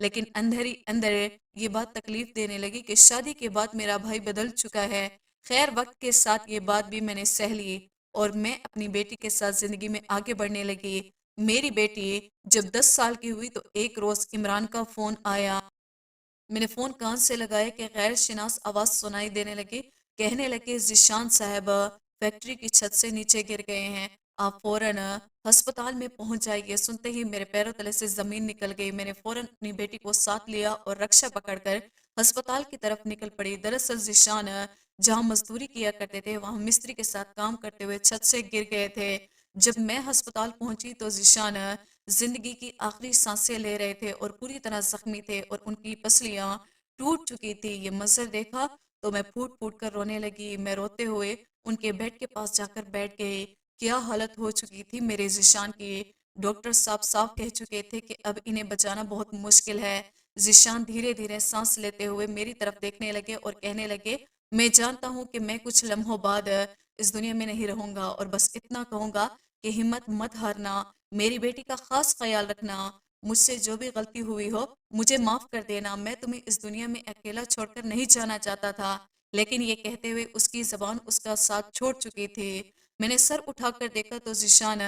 لیکن اندر ہی اندر یہ بات تکلیف دینے لگی کہ شادی کے بعد میرا بھائی بدل چکا ہے۔ خیر وقت کے ساتھ یہ بات بھی میں نے سہ لی اور میں اپنی بیٹی کے ساتھ زندگی میں آگے بڑھنے لگی۔ میری بیٹی جب 10 سال کی ہوئی تو ایک روز عمران کا فون آیا۔ میں نے فون کان سے لگایا کہ غیر شناس آواز سنائی دینے لگی۔ کہنے لگے ذیشان صاحب فیکٹری کی چھت سے نیچے گر گئے ہیں، آپ فوراً ہسپتال میں پہنچ جائیے۔ سنتے ہی میرے پیروں تلے سے زمین نکل گئی۔ میں نے فوراً اپنی بیٹی کو ساتھ لیا اور رکشہ پکڑ کر ہسپتال کی طرف نکل پڑی۔ دراصل ذیشان جہاں مزدوری کیا کرتے تھے وہاں مستری کے ساتھ کام کرتے ہوئے چھت سے گر گئے تھے۔ جب میں ہسپتال پہنچی تو ذیشان زندگی کی آخری سانسیں لے رہے تھے اور پوری طرح زخمی تھے اور ان کی پسلیاں ٹوٹ چکی تھی۔ یہ منظر دیکھا تو میں پھوٹ پھوٹ کر رونے لگی۔ میں روتے ہوئے ان کے بیڈ کے پاس جا کر بیٹھ گئی۔ کیا حالت ہو چکی تھی میرے ذیشان کی۔ ڈاکٹر صاحب صاف کہہ چکے تھے کہ اب انہیں بچانا بہت مشکل ہے۔ ذیشان دھیرے دھیرے سانس لیتے ہوئے میری طرف دیکھنے لگے اور کہنے لگے میں جانتا ہوں کہ میں کچھ لمحوں بعد اس دنیا میں نہیں رہوں گا اور بس اتنا کہوں گا کہ ہمت مت ہارنا، میری بیٹی کا خاص خیال رکھنا، مجھ سے جو بھی غلطی ہوئی ہو مجھے معاف کر دینا، میں تمہیں اس دنیا میں اکیلا چھوڑ کر نہیں جانا چاہتا تھا۔ لیکن یہ کہتے ہوئے اس کی زبان اس کا ساتھ چھوڑ چکی تھی۔ میں نے سر اٹھا کر دیکھا تو ذیشان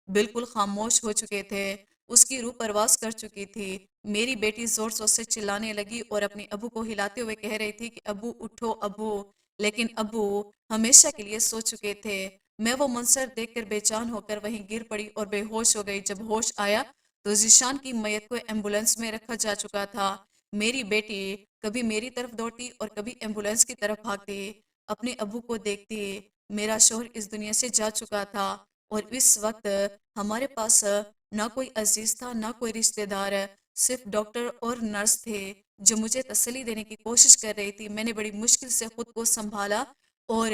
بالکل خاموش ہو چکے تھے، اس کی روح پرواز کر چکی تھی۔ میری بیٹی زور زور سے چلانے لگی اور اپنے ابو کو ہلاتے ہوئے کہہ رہی تھی کہ ابو اٹھو ابو، لیکن ابو ہمیشہ کے لیے سو چکے تھے۔ میں وہ منظر دیکھ کر بے چین ہو کر وہیں گر پڑی اور بے ہوش ہو گئی۔ جب ہوش آیا تو ذیشان کی میت کو ایمبولینس میں رکھا جا چکا تھا۔ میری بیٹی کبھی میری طرف دوڑتی اور کبھی ایمبولینس کی طرف بھاگتی، اپنے ابو کو دیکھتی۔ میرا شوہر اس دنیا سے جا چکا تھا اور اس وقت ہمارے پاس نہ کوئی عزیز تھا نہ کوئی رشتہ دار، صرف ڈاکٹر اور نرس تھے جو مجھے تسلی دینے کی کوشش کر رہی تھی۔ میں نے بڑی مشکل سے خود کو سنبھالا اور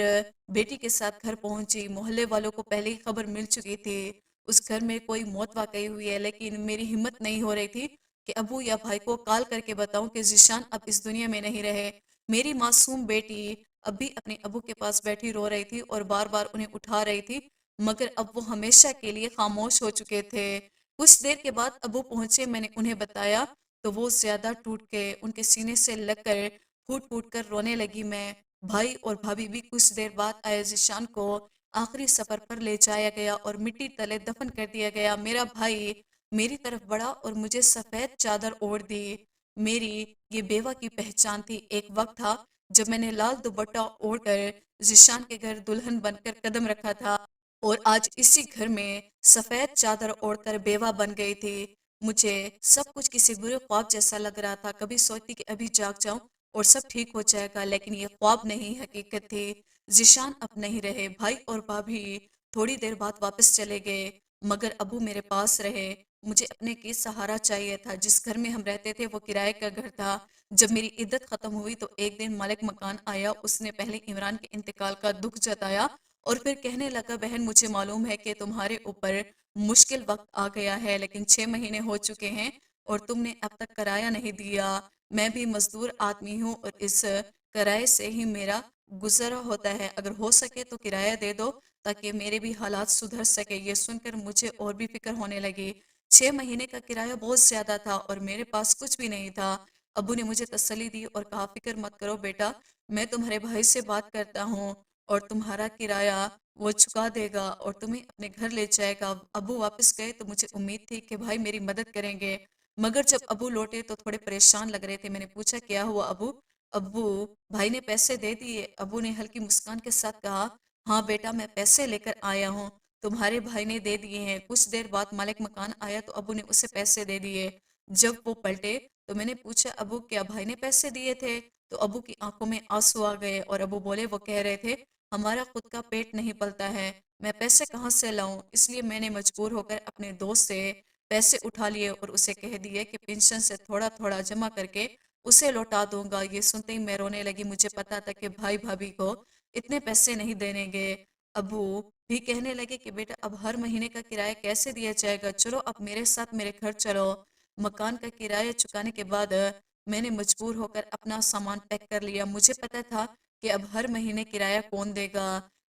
بیٹی کے ساتھ گھر پہنچی۔ محلے والوں کو پہلے ہی خبر مل چکی تھی اس گھر میں کوئی موت واقعی ہوئی ہے، لیکن میری ہمت نہیں ہو رہی تھی کہ ابو یا بھائی کو کال کر کے بتاؤں کہ ذیشان اب اس دنیا میں نہیں رہے۔ میری معصوم بیٹی اب بھی اپنے ابو کے پاس بیٹھی رو رہی تھی اور بار بار انہیں اٹھا رہی تھی، مگر اب وہ ہمیشہ کے لیے خاموش ہو چکے تھے۔ کچھ دیر کے بعد ابو پہنچے، میں نے انہیں بتایا تو وہ زیادہ ٹوٹ گئے، ان کے سینے سے لگ کر پھوٹ پھوٹ کر رونے لگی میں۔ بھائی اور بھابھی بھی کچھ دیر بعد آئے۔ ذیشان کو آخری سفر پر لے جایا گیا اور مٹی تلے دفن کر دیا گیا۔ میرا بھائی میری طرف بڑھا اور مجھے سفید چادر اوڑھ دی۔ میری یہ بیوہ کی پہچان تھی۔ ایک وقت تھا جب میں نے لال دوپٹہ اوڑھ کر ذیشان کے گھر دلہن بن کر قدم رکھا تھا اور آج اسی گھر میں سفید چادر اوڑھ کر بیوہ بن گئی تھی۔ مجھے سب کچھ کسی برے خواب جیسا لگ رہا تھا۔ کبھی سوچتی کہ ابھی جاگ جاؤں اور سب ٹھیک ہو جائے گا، لیکن یہ خواب نہیں حقیقت تھی۔ ذیشان اب نہیں رہے، بھائی اور بھابھی تھوڑی دیر بعد واپس چلے گئے، مگر ابو میرے پاس رہے۔ مجھے اپنے کی سہارا چاہیے تھا۔ جس گھر میں ہم رہتے تھے وہ کرائے کا گھر تھا۔ جب میری عدت ختم ہوئی تو ایک دن مالک مکان آیا، اس نے پہلے عمران کے انتقال کا دکھ جتایا اور پھر کہنے لگا بہن مجھے معلوم ہے کہ تمہارے اوپر مشکل وقت آ گیا ہے، لیکن 6 مہینے ہو چکے ہیں اور تم نے اب تک کرایہ نہیں دیا۔ میں بھی مزدور آدمی ہوں اور اس کرائے سے ہی میرا گزارا ہوتا ہے، اگر ہو سکے تو کرایہ دے دو تاکہ میرے بھی حالات سدھر سکے۔ یہ سن کر مجھے اور بھی فکر ہونے لگی۔ 6 مہینے کا کرایہ بہت زیادہ تھا اور میرے پاس کچھ بھی نہیں تھا۔ ابو نے مجھے تسلی دی اور کہا فکر مت کرو بیٹا، میں تمہارے بھائی سے بات کرتا ہوں اور تمہارا کرایہ وہ چکا دے گا اور تمہیں اپنے گھر لے جائے گا۔ ابو واپس گئے تو مجھے امید تھی کہ بھائی میری مدد کریں گے، مگر جب ابو لوٹے تو تھوڑے پریشان لگ رہے تھے۔ میں نے پوچھا کیا ہوا ابو؟ ابو بھائی نے پیسے دے دیے؟ ابو نے ہلکی مسکان کے ساتھ کہا ہاں بیٹا میں پیسے لے کر آیا ہوں، تمہارے بھائی نے دے دیے ہیں۔ کچھ دیر بعد مالک مکان آیا تو ابو نے اسے پیسے دے دیے۔ جب وہ پلٹے تو میں نے پوچھا ابو کیا بھائی نے پیسے دیے تھے؟ تو ابو کی آنکھوں میں آنسو آ گئے اور ابو بولے وہ کہہ رہے تھے ہمارا خود کا پیٹ نہیں پلتا ہے، میں پیسے کہاں سے لاؤں؟ اس لیے میں نے مجبور ہو کر اپنے دوست سے پیسے اٹھا لیے اور اسے کہہ دیے کہ پینشن سے تھوڑا تھوڑا جمع کر کے اسے لوٹا دوں گا۔ یہ سنتے ہی میں رونے لگی، مجھے پتا تھا کہ بھائی بھابھی کو اتنے پیسے نہیں دینے گے۔ ابو بھی کہنے لگے کہ بیٹا اب ہر مہینے کا کرایہ کیسے دیا جائے گا، چلو اب میرے ساتھ میرے گھر چلو۔ مکان کا کرایہ چکانے کے بعد میں نے مجبور ہو کر اپنا سامان پیک کر لیا۔ مجھے پتا تھا کہ اب ہر مہینے کرایہ کون دے گا۔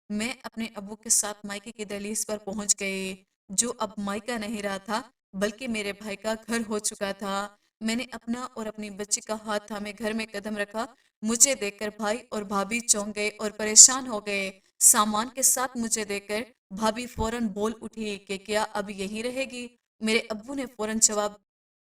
میں اپنے ابو کے ساتھ مائکے کی دہلیز پر پہنچ گئی، جو اب مائکا نہیں رہا تھا بلکہ میرے بھائی کا گھر ہو چکا تھا۔ میں نے اپنا اور اپنی بچی کا ہاتھ تھامے گھر میں قدم رکھا۔ مجھے دیکھ کر بھائی اور بھابھی چونک گئے اور پریشان ہو گئے۔ سامان کے ساتھ مجھے دیکھ کر بھابھی فوراً بول اٹھی کہ کیا اب یہی رہے گی؟ میرے ابو نے فوراً جواب،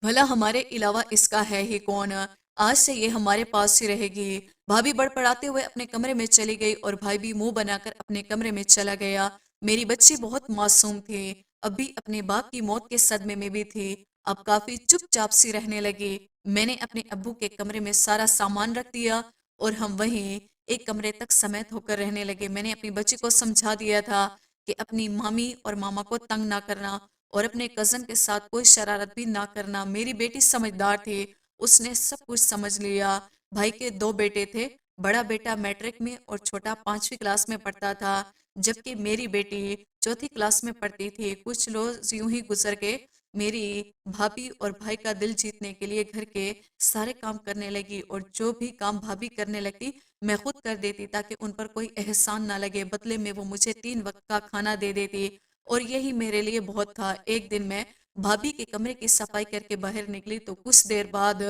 بھلا ہمارے علاوہ اس کا ہے ہی کون؟ آج سے یہ ہمارے پاس ہی رہے گی۔ بھابھی بڑبڑاتے ہوئے اپنے کمرے میں چلی گئی اور بھائی بھی منہ بنا کر اپنے کمرے میں چلا گیا۔ میری بچی بہت معصوم تھی، ابھی اپنے باپ کی موت کے صدمے میں بھی تھی، اب کافی چپ چاپ سی رہنے لگی۔ میں نے اپنے ابو کے کمرے میں سارا سامان رکھ دیا اور ہم وہیں ایک کمرے تک سمیت ہو کر رہنے لگے۔ میں نے اپنی بچی کو سمجھا دیا تھا کہ اپنی مامی اور ماما کو تنگ نہ کرنا اور اپنے کزن کے ساتھ کوئی شرارت بھی نہ کرنا۔ میری بیٹی سمجھدار تھی، اس نے سب کچھ سمجھ لیا۔ بھائی کے دو بیٹے تھے، بڑا بیٹا میٹرک میں اور چھوٹا 5ویں کلاس میں پڑھتا تھا، جبکہ میری بیٹی 4تھی کلاس میں پڑھتی تھی۔ کچھ روز یوں ہی گزر گئے۔ میری بھابھی اور بھائی کا دل جیتنے کے لیے گھر کے سارے کام کرنے لگی اور جو بھی کام بھابھی کرنے لگتی میں خود کر دیتی تاکہ ان پر کوئی احسان نہ لگے۔ بدلے میں وہ مجھے 3 وقت کا کھانا دے دیتی اور یہی میرے لیے بہت تھا۔ ایک دن میں بھابھی کے کمرے کی صفائی کر کے باہر نکلی تو کچھ دیر بعد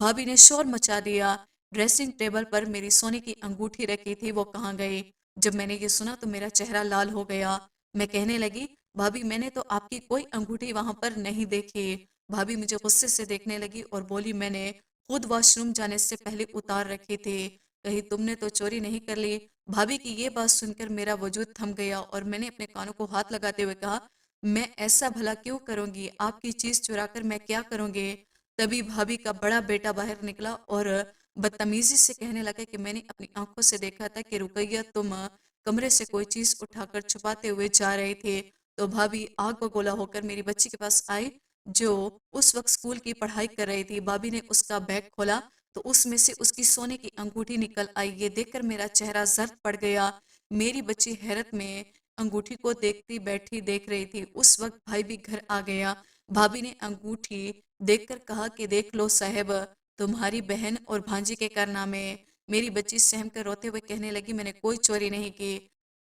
بھابھی نے شور مچا دیا۔ ڈریسنگ ٹیبل پر میری سونے کی انگوٹھی رکھی تھی، وہ کہاں گئی؟ جب میں نے یہ سنا تو میرا چہرہ لال ہو گیا۔ میں کہنے لگی، بھابھی میں نے تو آپ کی کوئی انگوٹھی وہاں پر نہیں دیکھی۔ بھابھی مجھے غصے سے دیکھنے لگی اور بولی، میں نے خود واش روم جانے سے پہلے اتار رکھی تھی، کہیں تم نے تو چوری نہیں کر لی؟ بھابھی کی یہ بات سن کر میرا وجود تھم گیا اور میں نے اپنے کانوں کو ہاتھ لگاتے ہوئے کہا، میں ایسا بھلا کیوں کروں گی؟ آپ کی چیز چرا کر میں کیا کروں گی؟ تبھی بھابھی کا بڑا بیٹا باہر نکلا اور بدتمیزی سے کہنے لگا کہ میں نے اپنی آنکھوں سے دیکھا تھا کہ رقیہ تم کمرے سے کوئی چیز اٹھا کر چھپاتے ہوئے جا رہے تھے۔ تو بھابھی آگ بگولا ہو کر میری بچی کے پاس آئی جو اس وقت اسکول کی پڑھائی کر رہی تھی۔ بھابھی نے اس کا بیگ کھولا تو اس میں سے اس کی سونے کی انگوٹھی نکل آئی۔ یہ دیکھ کر میرا چہرہ زرد پڑ گیا۔ میری بچی حیرت میں انگوٹھی کو دیکھتی بیٹھی دیکھ رہی تھی۔ اس وقت بھائی بھی گھر آ گیا۔ بھابھی نے انگوٹھی دیکھ کر کہا کہ دیکھ لو صاحب، تمہاری بہن اور بھانجی کے کارنامے۔ میری بچی سہم کر روتے ہوئے کہنے لگی، میں نے کوئی چوری نہیں کی۔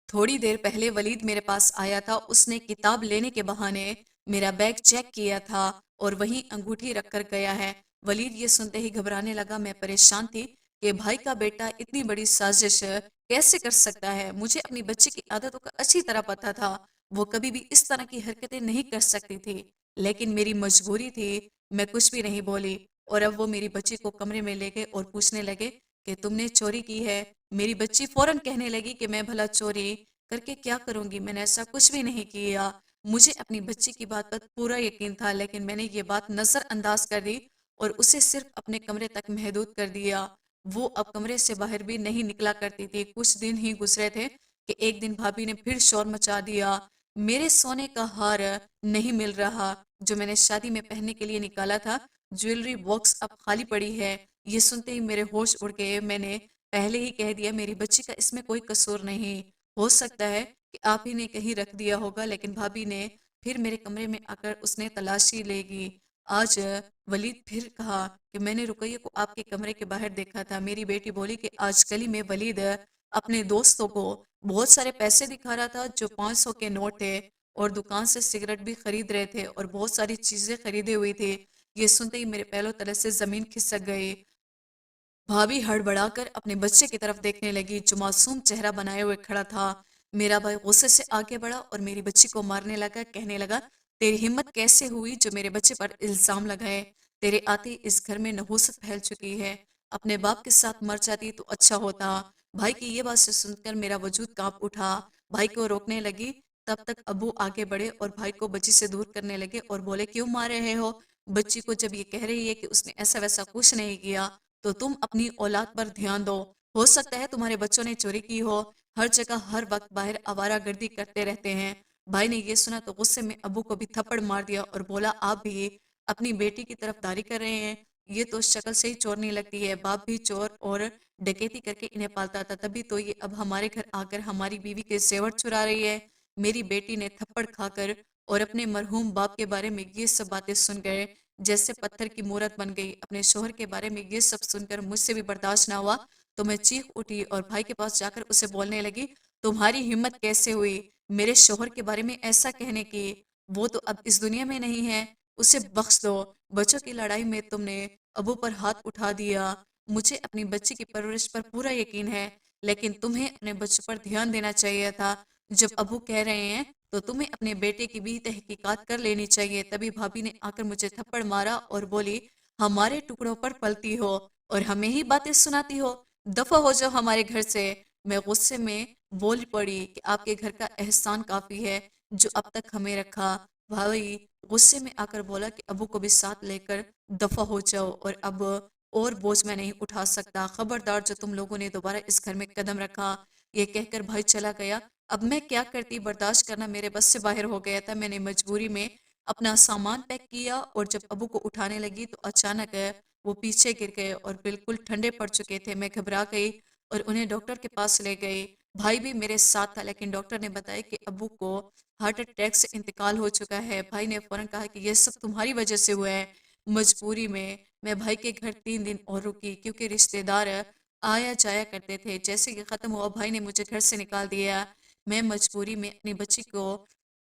تھوڑی دیر پہلے ولید میرے پاس آیا تھا، اس نے کتاب لینے کے بہانے میرا بیگ چیک کیا تھا اور وہیں انگوٹھی رکھ کر گیا ہے۔ ولید یہ سنتے ہی گھبرانے لگا۔ میں پریشان تھی کہ بھائی کا بیٹا اتنی بڑی سازش کیسے کر سکتا ہے؟ مجھے اپنی بچی کی عادتوں کا اچھی طرح پتا تھا، وہ کبھی بھی اس طرح کی حرکتیں نہیں کر سکتی تھی، لیکن میری مجبوری تھی، میں کچھ بھی نہیں بولی۔ اور اب وہ میری بچی کو کمرے میں لے گئے اور پوچھنے لگے کہ تم نے چوری کی ہے؟ میری بچی فوراً کہنے لگی کہ میں بھلا چوری کر کے کیا کروں گی، میں نے ایسا کچھ بھی نہیں کیا۔ مجھے اپنی بچی کی بات پر پورا یقین تھا، لیکن میں نے یہ بات نظر انداز کر دی اور اسے صرف اپنے کمرے تک محدود کر دیا۔ وہ اب کمرے سے باہر بھی نہیں نکلا کرتی تھی۔ کچھ دن ہی گزرے تھے کہ ایک دن بھابھی نے پھر شور مچا دیا، میرے سونے کا ہار نہیں مل رہا جو میں نے شادی میں پہننے کے لیے نکالا تھا، جویلری باکس اب خالی پڑی ہے۔ یہ سنتے ہی میرے ہوش اڑ گئے۔ میں نے پہلے ہی کہہ دیا میری بچی کا اس میں کوئی قصور نہیں، ہو سکتا ہے کہ آپ ہی نے کہیں رکھ دیا ہوگا، لیکن بھابھی نے پھر میرے کمرے میں آ کر اس نے تلاشی لے گی۔ آج ولید پھر کہا کہ میں نے رقیہ کو آپ کے کمرے کے باہر دیکھا تھا۔ میری بیٹی بولی کہ آج گلی میں ولید اپنے دوستوں کو بہت سارے پیسے دکھا رہا تھا جو 500 کے نوٹ تھے اور دکان سے سگریٹ بھی خرید رہے تھے اور بہت ساری چیزیں خریدے ہوئی تھی۔ یہ سنتے ہی میرے پہلو تلے سے زمین کھسک گئی۔ بھابھی ہڑبڑا کر اپنے بچے کی طرف دیکھنے لگی جو معصوم چہرہ بنائے ہوئے کھڑا تھا۔ میرا بھائی غصے سے آگے بڑھا اور میری بچی کو مارنے لگا، کہنے لگا، تیری ہمت کیسے ہوئی جو میرے بچے پر الزام لگائے؟ تیرے آتے اس گھر میں نحوست پھیل چکی ہے، اپنے باپ کے ساتھ مر جاتی تو اچھا ہوتا۔ بھائی کی یہ بات سے سن کر میرا وجود کانپ اٹھا۔ بھائی کو روکنے لگی، تب تک ابو آگے بڑھے اور بھائی کو بچی سے دور کرنے لگے اور بولے، کیوں مار رہے ہو؟ بچی کو جب یہ کہہ رہی ہے کہ اس نے ایسا ویسا کچھ نہیں کیا تو تم اپنی اولاد پر دھیان دو، ہو سکتا ہے تمہارے بچوں نے چوری کی ہو، ہر جگہ ہر وقت باہر آوارہ گردی کرتے رہتے ہیں۔ بھائی نے یہ سنا تو غصے میں ابو کو بھی تھپڑ مار دیا اور بولا، آپ بھی اپنی بیٹی کی طرف داری کر رہے ہیں، یہ تو شکل سے ہی چور نہیں لگتی ہے، باپ بھی چور اور ڈکیتی کر کے انہیں پالتا تھا، تبھی تو یہ اب ہمارے گھر آ کر ہماری بیوی کے زیور چرا رہی ہے۔ میری بیٹی نے تھپڑ کھا کر اور اپنے مرحوم باپ کے بارے میں یہ سب باتیں سن گئے جیسے پتھر کی مورت بن گئی۔ اپنے شوہر کے بارے میں یہ سب سن کر مجھ سے بھی برداشت نہ ہوا تو میں چیخ اٹھی اور بھائی کے پاس جا کر اسے بولنے لگی، تمہاری ہمت کیسے ہوئی میرے شوہر کے بارے میں ایسا کہنے کی؟ وہ تو اب اس دنیا میں نہیں ہے، اسے بخش دو۔ بچوں کی لڑائی میں تم نے ابو پر ہاتھ اٹھا دیا۔ مجھے اپنی بچی کی پرورش پر پورا یقین ہے، لیکن تمہیں اپنے بچوں پر دھیان دینا چاہیے تھا۔ جب ابو کہہ رہے ہیں تو تمہیں اپنے بیٹے کی بھی تحقیقات کر لینی چاہیے۔ تبھی بھابھی نے آ کر مجھے تھپڑ مارا اور بولی، ہمارے ٹکڑوں پر پلتی ہو اور ہمیں ہی باتیں سناتی ہو، دفع ہو جاؤ ہمارے گھر سے۔ میں غصے میں بول پڑی کہ آپ کے گھر کا احسان کافی ہے جو اب تک ہمیں رکھا۔ بھائی غصے میں آ کر بولا کہ ابو کو بھی ساتھ لے کر دفع ہو جاؤ، اور اب اور بوجھ میں نہیں اٹھا سکتا، خبردار جو تم لوگوں نے دوبارہ اس گھر میں قدم رکھا۔ یہ کہہ کر بھائی چلا گیا۔ اب میں کیا کرتی، برداشت کرنا میرے بس سے باہر ہو گیا تھا۔ میں نے مجبوری میں اپنا سامان پیک کیا اور جب ابو کو اٹھانے لگی تو اچانک وہ پیچھے گر گئے اور بالکل ٹھنڈے پڑ چکے تھے۔ میں گھبرا گئی اور انہیں ڈاکٹر کے پاس لے گئی۔ بھائی بھی میرے ساتھ تھا، لیکن ڈاکٹر نے بتایا کہ ابو کو ہارٹ اٹیک سے انتقال ہو چکا ہے۔ بھائی نے فوراً کہا کہ یہ سب تمہاری وجہ سے ہوا ہے۔ مجبوری میں بھائی کے گھر 3 دن اور رکی کیونکہ رشتے دار آیا جایا کرتے تھے۔ جیسے کہ ختم ہوا بھائی نے مجھے گھر سے نکال دیا۔ میں مجبوری میں اپنی بچی کو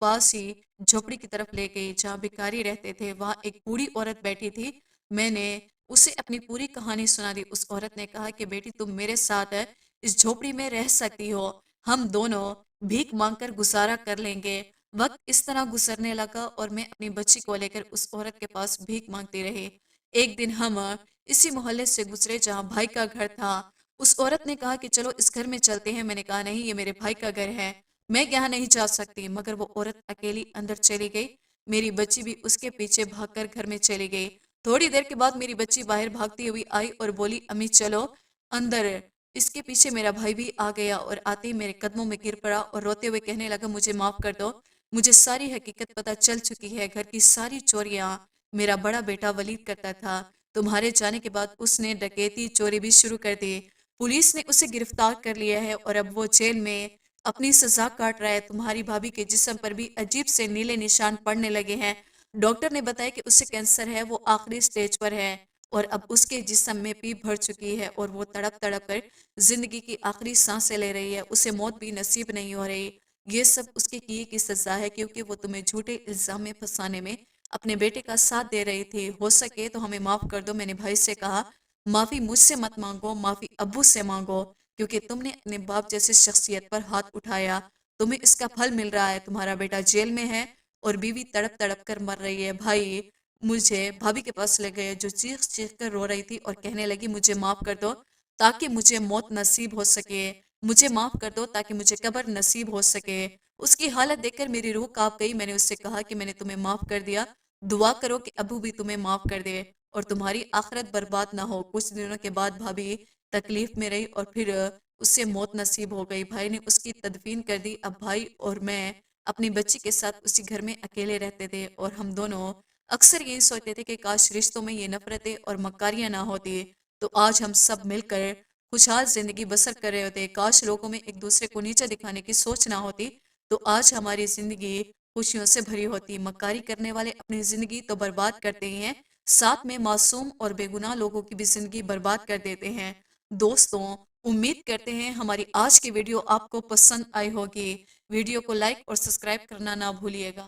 پاس ہی جھوپڑی کی طرف لے گئی جہاں بھکاری رہتے تھے۔ وہاں ایک بوڑھی عورت بیٹھی تھی۔ میں نے اسے اپنی پوری کہانی سنا دی۔ اس عورت نے کہا کہ بیٹی تم میرے ساتھ اس جھوپڑی میں رہ سکتی ہو، ہم دونوں بھیک مانگ کر گزارا کر لیں گے۔ وقت اس طرح گزرنے لگا اور میں اپنی بچی کو لے کر اس عورت کے پاس بھیک مانگتی رہی۔ ایک دن ہم اسی محلے سے گزرے جہاں بھائی کا گھر تھا۔ اس عورت نے کہا کہ چلو اس گھر میں چلتے ہیں۔ میں نے کہا نہیں، یہ میرے بھائی کا گھر ہے، میں یہاں نہیں جا سکتی، مگر وہ عورت اکیلی اندر چلی گئی۔ میری بچی بھی اس کے پیچھے بھاگ کر گھر میں چلی گئی۔ تھوڑی دیر کے بعد میری بچی باہر بھاگتی ہوئی آئی اور بولی، امی چلو اندر۔ اس کے پیچھے میرا بھائی بھی آ گیا اور آتے ہی میرے قدموں میں گر پڑا اور روتے ہوئے کہنے لگا، مجھے معاف کر دو، مجھے ساری حقیقت پتہ چل چکی ہے، گھر کی ساری چوریاں میرا بڑا بیٹا ولید کرتا تھا، تمہارے جانے کے بعد اس نے ڈکیتی چوری بھی شروع کر دی، پولیس نے اسے گرفتار کر لیا ہے اور اب وہ جیل میں اپنی سزا کاٹ رہا ہے۔ تمہاری بھابھی کے جسم پر بھی عجیب سے نیلے نشان پڑنے لگے ہیں، ڈاکٹر نے بتایا کہ اسے کینسر ہے، وہ آخری سٹیج پر ہے اور اب اس کے جسم میں پیپ بھر چکی ہے اور وہ تڑپ تڑپ کر زندگی کی آخری سانسیں لے رہی ہے، اسے موت بھی نصیب نہیں ہو رہی۔ یہ سب اس کے کیے کی سزا ہے کیونکہ وہ تمہیں جھوٹے الزام میں پھنسانے میں اپنے بیٹے کا ساتھ دے رہی تھی، ہو سکے تو ہمیں معاف کر دو۔ میں نے بھائی سے کہا، معافی مجھ سے مت مانگو، معافی ابو سے مانگو، کیونکہ تم نے اپنے باپ جیسے شخصیت پر ہاتھ اٹھایا، تمہیں اس کا پھل مل رہا ہے، تمہارا بیٹا جیل میں ہے اور بیوی تڑپ تڑپ کر مر رہی ہے۔ بھائی مجھے بھابھی کے پاس لے گئے جو چیخ چیخ کر رو رہی تھی اور کہنے لگی، مجھے معاف کر دو تاکہ مجھے موت نصیب ہو سکے، مجھے معاف کر دو تاکہ مجھے قبر نصیب ہو سکے۔ اس کی حالت دیکھ کر میری روح کانپ گئی۔ میں نے اس سے کہا کہ میں نے تمہیں معاف کر دیا، دعا کرو کہ ابو بھی تمہیں معاف کر دے اور تمہاری آخرت برباد نہ ہو۔ کچھ دنوں کے بعد بھابھی تکلیف میں رہی اور پھر اس سے موت نصیب ہو گئی۔ بھائی نے اس کی تدفین کر دی۔ اب بھائی اور میں اپنی بچی کے ساتھ اسی گھر میں اکیلے رہتے تھے اور ہم دونوں اکثر یہی سوچتے تھے کہ کاش رشتوں میں یہ نفرتیں اور مکاریاں نہ ہوتی تو آج ہم سب مل کر خوشحال زندگی بسر کر رہے ہوتے، کاش لوگوں میں ایک دوسرے کو نیچے دکھانے کی سوچ نہ ہوتی تو آج ہماری زندگی خوشیوں سے بھری ہوتی۔ مکاری کرنے والے اپنی زندگی تو برباد کرتے ہی ہیں، ساتھ میں معصوم اور بے گناہ لوگوں کی بھی زندگی برباد کر دیتے ہیں۔ دوستوں، امید کرتے ہیں ہماری آج کی ویڈیو آپ کو پسند آئی ہوگی۔ ویڈیو کو لائک اور سبسکرائب کرنا نہ بھولیے گا۔